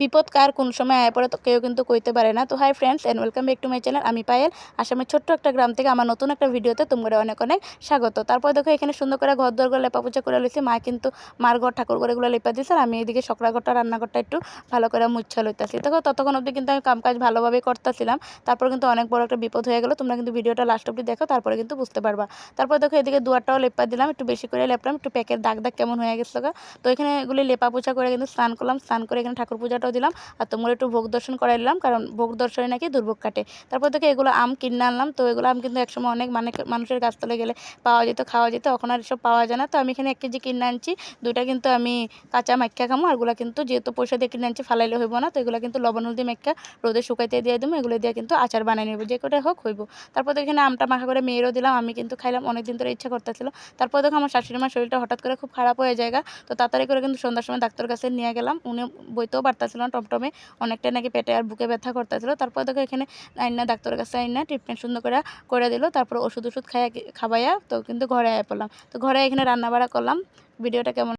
বিপদ কার কোন সময় আয়া পড়ে তো কেউ কিন্তু কইতে পারে না। তো hi friends and welcome back to my channel. আমি পায়েল। আসামের ছোট্ট একটা গ্রাম থেকে আমার নতুন একটা ভিডিওতে তোমরা অনেক অনেক স্বাগত। তারপর দেখো এখানে সুন্দর করে ঘর-দোরগুলো লেপাপোছা করে লইছি। মা কিন্তু মার ঘর ঠাকুর ঘরগুলো লেপা দিছে, আর আমি এদিকে সকরা ঘরটা রান্নাঘরটা একটু ভালো করে মুছছা লইতাছি। দেখো ততক্ষণ অবধি কিন্তু আমি কাজ ভালোভাবে করতেছিলাম। তারপর কিন্তু অনেক বড় একটা বিপদ হয়ে গেল। তোমরা কিন্তু ভিডিওটা লাস্ট অবধি দেখো, তারপরে কিন্তু বুঝতে পারবা। তারপর দেখো এদিকে দুয়ারটাও লেপা দিলাম, একটু বেশি করে লেপলাম, একটু প্যাকের দাগ দাগ কেমন হয়ে গেছে। তো এখানে এগুলি লেপাপোছা করে কিন্তু স্নান করলাম, স্নান করে এখানে ঠাকুর পূজাটাও দিলাম, আর তোমরা একটু ভোগ দর্শন করাইলাম, কারণ ভোগ দর্শনে নাকি দুর্ভোগ কাটে। তারপর থেকে এগুলো আম কিনে আনলাম। তো এগুলো আম কিন্তু একসময় অনেক মানুষের গাছতলে গেলে পাওয়া যেত, খাওয়া যেত, এখন আর এসব পাওয়া যায় না। তো আমি এখানে 1 কেজি কিনে আনছি, দুইটা কিন্তু আমি কাঁচা মাইক্কা খামো, আর এগুলো কিন্তু যেহেতু পয়সা দিয়ে কিনে আনছি ফালাইলে হইব না, তো এগুলো কিন্তু লবণ হলদি মাইক্কা রোদে শুকাইতে দিয়ে দেবো, এগুলো দিয়ে কিন্তু আচার বানিয়ে নেবো, যে কটা হোক হইব। তারপর তো এখানে আমটা মাখা করে মেয়েরও দিলাম, আমি কিন্তু খাইলাম, অনেকদিন ধরে ইচ্ছা করতেছিল। তারপর দেখো আমার শাশুড়ি মার শরীরটা হঠাৎ করে খুব খারাপ হয়ে যায়, তো তাড়াতাড়ি করে কিন্তু সন্ধ্যার সময় ডাক্তার কাছে নিয়ে গেলাম। উনি বইতেও পারতেছিল না, টমটমে অনেকটাই নাকি পেটে আর বুকে ব্যথা করতেছিল। তারপর দেখো এখানে আইনা ডাক্তারের কাছে আইনা ট্রিটমেন্ট সুন্দর করে দিল। তারপর ওষুধ খাবাইয়া তো কিন্তু ঘরে আয়া পড়লাম। তো ঘরে এখানে রান্না বাড়া করলাম। ভিডিওটা কেমন